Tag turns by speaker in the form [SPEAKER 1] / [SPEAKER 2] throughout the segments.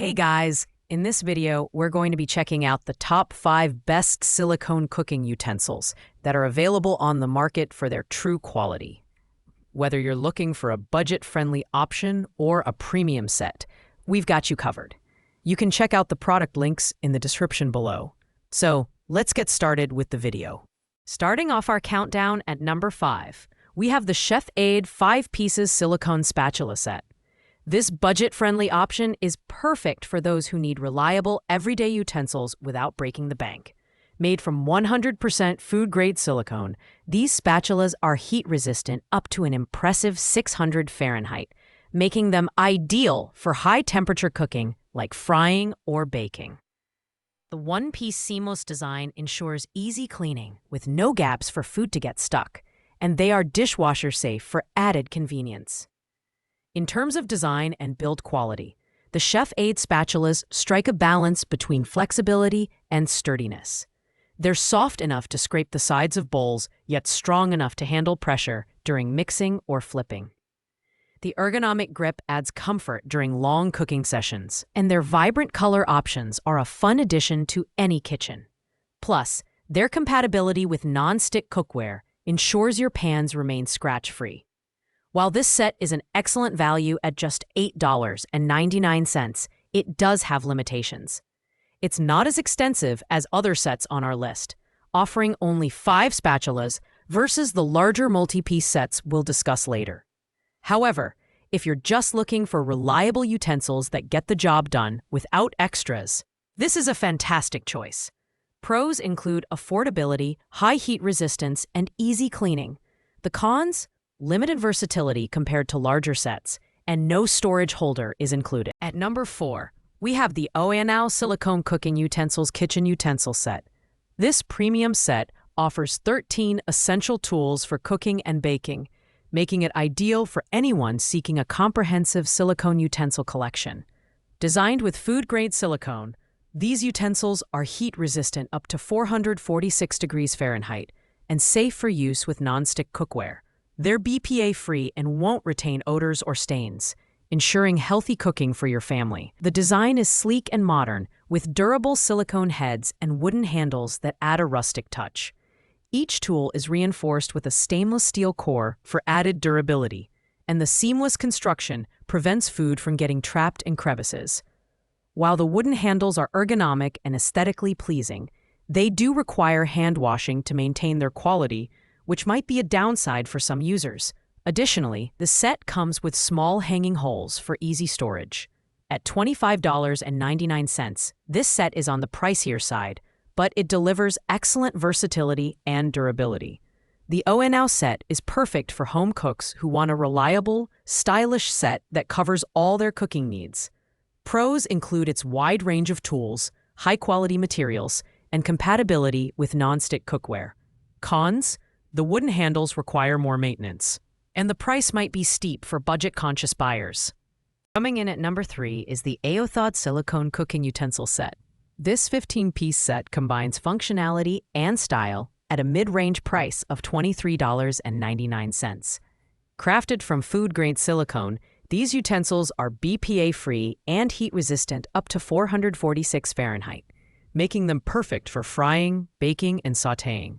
[SPEAKER 1] Hey guys, in this video, we're going to be checking out the top 5 best silicone cooking utensils that are available on the market for their true quality. Whether you're looking for a budget-friendly option or a premium set, we've got you covered. You can check out the product links in the description below. So let's get started with the video. Starting off our countdown at number 5, we have the Chef Aid 5-pieces silicone spatula set. This budget-friendly option is perfect for those who need reliable, everyday utensils without breaking the bank. Made from 100% food-grade silicone, these spatulas are heat-resistant up to an impressive 600 Fahrenheit, making them ideal for high-temperature cooking like frying or baking. The one-piece seamless design ensures easy cleaning with no gaps for food to get stuck, and they are dishwasher-safe for added convenience. In terms of design and build quality, the Chef Aid spatulas strike a balance between flexibility and sturdiness. They're soft enough to scrape the sides of bowls, yet strong enough to handle pressure during mixing or flipping. The ergonomic grip adds comfort during long cooking sessions, and their vibrant color options are a fun addition to any kitchen. Plus, their compatibility with nonstick cookware ensures your pans remain scratch-free. While this set is an excellent value at just $8.99, it does have limitations. It's not as extensive as other sets on our list, offering only 5 spatulas versus the larger multi-piece sets we'll discuss later. However, if you're just looking for reliable utensils that get the job done without extras, this is a fantastic choice. Pros include affordability, high heat resistance, and easy cleaning. The cons? Limited versatility compared to larger sets, and no storage holder is included. At number 4, we have the Umite Silicone Cooking Utensils Kitchen Utensil Set. This premium set offers 13 essential tools for cooking and baking, making it ideal for anyone seeking a comprehensive silicone utensil collection. Designed with food-grade silicone, these utensils are heat-resistant up to 446 degrees Fahrenheit and safe for use with nonstick cookware. They're BPA-free and won't retain odors or stains, ensuring healthy cooking for your family. The design is sleek and modern, with durable silicone heads and wooden handles that add a rustic touch. Each tool is reinforced with a stainless steel core for added durability, and the seamless construction prevents food from getting trapped in crevices. While the wooden handles are ergonomic and aesthetically pleasing, they do require hand washing to maintain their quality, which might be a downside for some users. Additionally, the set comes with small hanging holes for easy storage. At $25.99, this set is on the pricier side, but it delivers excellent versatility and durability. The Umite set is perfect for home cooks who want a reliable, stylish set that covers all their cooking needs. Pros include its wide range of tools, high-quality materials, and compatibility with nonstick cookware. Cons? The wooden handles require more maintenance, and the price might be steep for budget-conscious buyers. Coming in at number 3 is the Umite Silicone Cooking Utensil Set. This 15-piece set combines functionality and style at a mid-range price of $23.99. Crafted from food-grade silicone, these utensils are BPA-free and heat-resistant up to 446 Fahrenheit, making them perfect for frying, baking, and sautéing.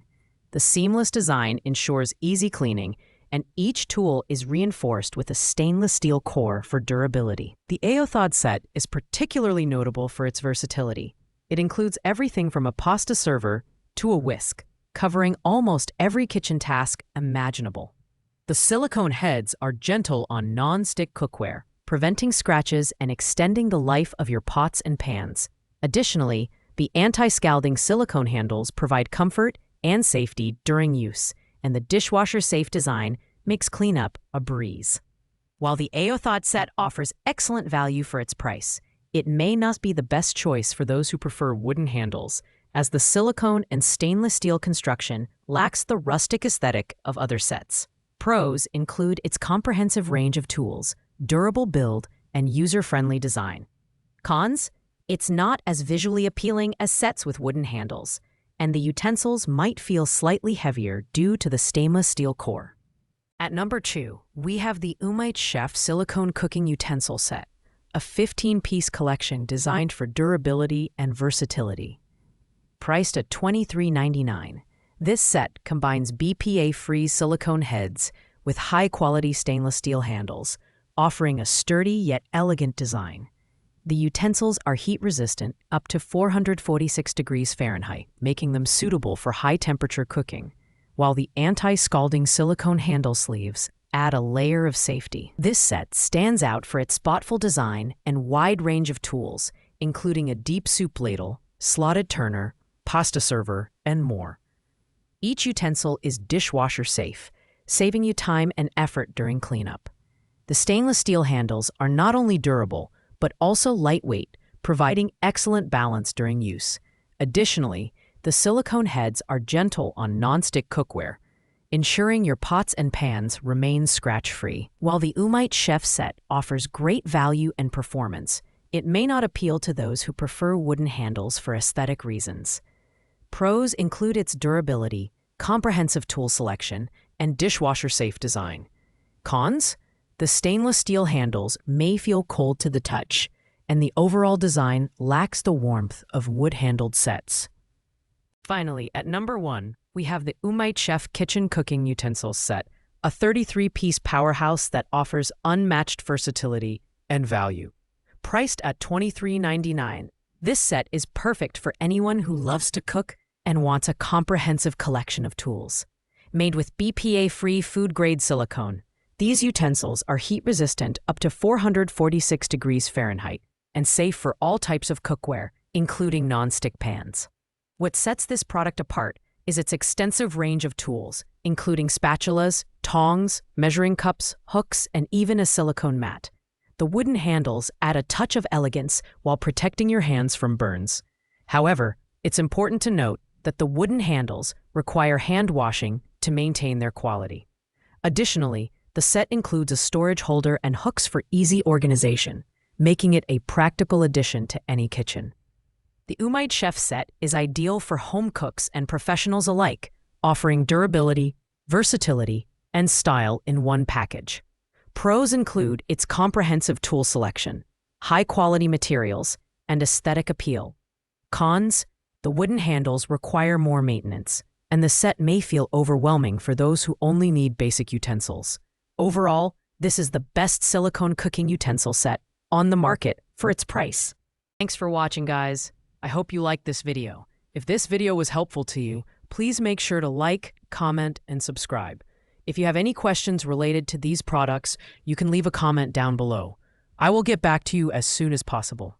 [SPEAKER 1] The seamless design ensures easy cleaning, and each tool is reinforced with a stainless steel core for durability. The Umite set is particularly notable for its versatility. It includes everything from a pasta server to a whisk, covering almost every kitchen task imaginable. The silicone heads are gentle on non-stick cookware, preventing scratches and extending the life of your pots and pans. Additionally, the anti-scalding silicone handles provide comfort and safety during use, and the dishwasher-safe design makes cleanup a breeze. While the Umite set offers excellent value for its price, it may not be the best choice for those who prefer wooden handles, as the silicone and stainless steel construction lacks the rustic aesthetic of other sets. Pros include its comprehensive range of tools, durable build, and user-friendly design. Cons? It's not as visually appealing as sets with wooden handles, and the utensils might feel slightly heavier due to the stainless steel core. At number 2, we have the Umite Chef Silicone Cooking Utensil Set. a 15-piece collection designed for durability and versatility. Priced at $23.99, this set combines BPA-free silicone heads with high-quality stainless steel handles, offering a sturdy yet elegant design. The utensils are heat-resistant up to 446 degrees Fahrenheit, making them suitable for high-temperature cooking, while the anti-scalding silicone handle sleeves add a layer of safety. This set stands out for its thoughtful design and wide range of tools, including a deep soup ladle, slotted turner, pasta server, and more. Each utensil is dishwasher safe, saving you time and effort during cleanup. The stainless steel handles are not only durable, but also lightweight, providing excellent balance during use. Additionally, the silicone heads are gentle on nonstick cookware, ensuring your pots and pans remain scratch-free. While the Umite Chef set offers great value and performance, it may not appeal to those who prefer wooden handles for aesthetic reasons. Pros include its durability, comprehensive tool selection, and dishwasher-safe design. Cons? The stainless steel handles may feel cold to the touch, and the overall design lacks the warmth of wood-handled sets. Finally, at number 1, we have the Umite Chef Kitchen Cooking Utensils Set, a 33-piece powerhouse that offers unmatched versatility and value. Priced at $23.99, this set is perfect for anyone who loves to cook and wants a comprehensive collection of tools. Made with BPA-free food-grade silicone, these utensils are heat-resistant up to 446 degrees Fahrenheit and safe for all types of cookware, including non-stick pans. What sets this product apart is its extensive range of tools, including spatulas, tongs, measuring cups, hooks, and even a silicone mat. The wooden handles add a touch of elegance while protecting your hands from burns. However, it's important to note that the wooden handles require hand washing to maintain their quality. Additionally, the set includes a storage holder and hooks for easy organization, making it a practical addition to any kitchen. The Umite Chef set is ideal for home cooks and professionals alike, offering durability, versatility, and style in one package. Pros include its comprehensive tool selection, high-quality materials, and aesthetic appeal. Cons? The wooden handles require more maintenance, and the set may feel overwhelming for those who only need basic utensils. Overall, this is the best silicone cooking utensil set on the market for its price. Thanks for watching, guys. I hope you liked this video. If this video was helpful to you, please make sure to like, comment, and subscribe. If you have any questions related to these products, you can leave a comment down below. I will get back to you as soon as possible.